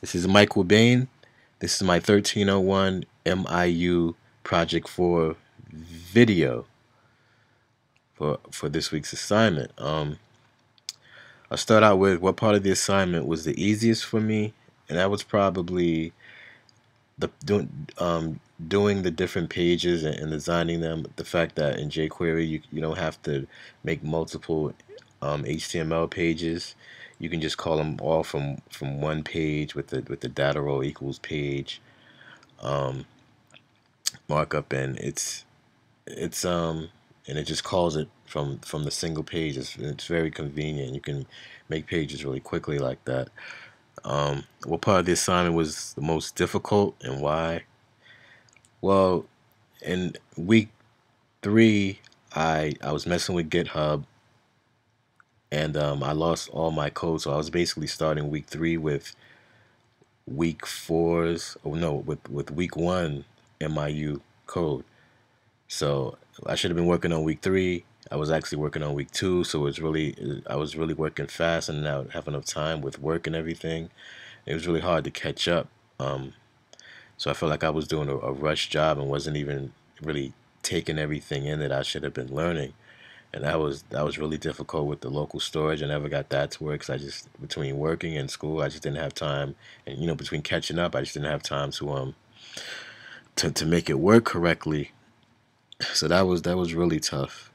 This is Michael Bain. This is my 1301 MIU Project 4 video for this week's assignment. I'll start out with what part of the assignment was the easiest for me, and that was probably doing the different pages and designing them. The fact that in jQuery you don't have to make multiple HTML pages. You can just call them all from one page with the data row equals page um, markup, and it's and it just calls it from the single page. It's very convenient. You can make pages really quickly like that. What part of the assignment was the most difficult and why? Well, in week 3, I was messing with GitHub, and I lost all my code. So I was basically starting week 3 with week 4's. Oh no, with week 1 MIU code. So I should have been working on week 3. I was actually working on week 2, so I was really working fast and not have enough time with work and everything. It was really hard to catch up. Um, so I felt like I was doing a rush job and wasn't even really taking everything in that I should have been learning. And that was really difficult with the local storage. I never got that to work because I just between working and school, I just didn't have time. And between catching up, I just didn't have time to make it work correctly. So that was really tough.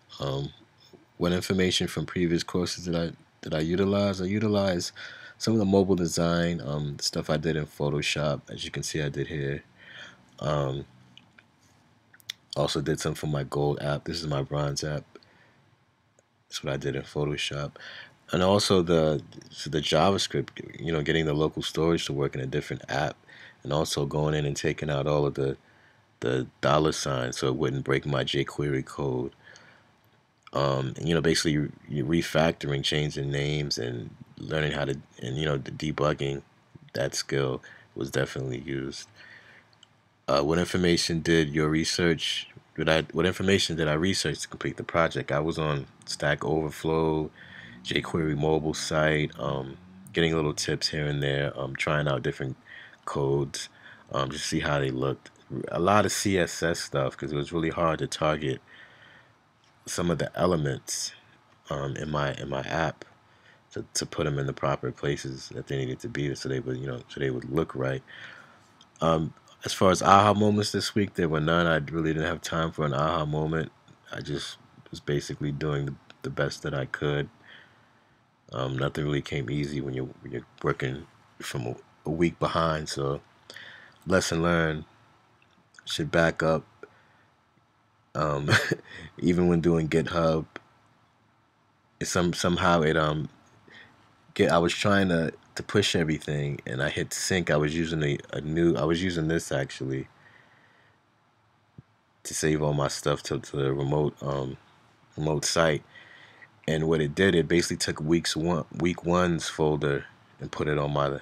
What information from previous courses did I utilize? I utilized some of the mobile design stuff I did in Photoshop, as you can see I did here. Um, Also did some for my gold app. This is my bronze app. That's what I did in Photoshop. And also the JavaScript, getting the local storage to work in a different app, and also going in and taking out all of the dollar signs so it wouldn't break my jQuery code. And, basically you refactoring, changing names, and learning how to, and the debugging. That skill was definitely used. What information did your research? What information did I research to complete the project? I was on Stack Overflow, jQuery mobile site, getting little tips here and there, trying out different codes, just to see how they looked. A lot of CSS stuff because it was really hard to target some of the elements in my app to put them in the proper places that they needed to be so they would look right. Um, as far as aha moments this week, there were none. I really didn't have time for an aha moment. I just was basically doing the best that I could. Nothing really came easy when you're working from a week behind. So lesson learned: should back up. Um, Even when doing GitHub, somehow it get I was trying to push everything and I hit sync. I was using I was using this actually to save all my stuff to the remote site. And what it did, it basically took week one's folder and put it on my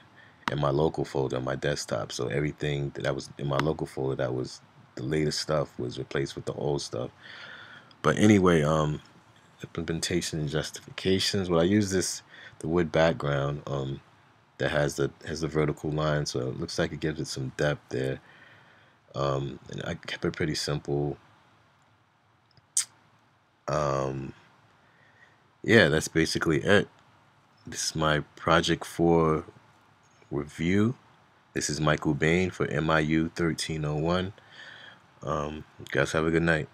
in my local folder on my desktop. So everything that was in my local folder that was the latest stuff was replaced with the old stuff. But anyway, implementation and justifications. Well, I use the wood background that has the vertical line, so it looks like it gives it some depth there. And I kept it pretty simple. Um, yeah, that's basically it. This is my Project 4 review. This is Michael Bain for MIU 1301. You guys have a good night.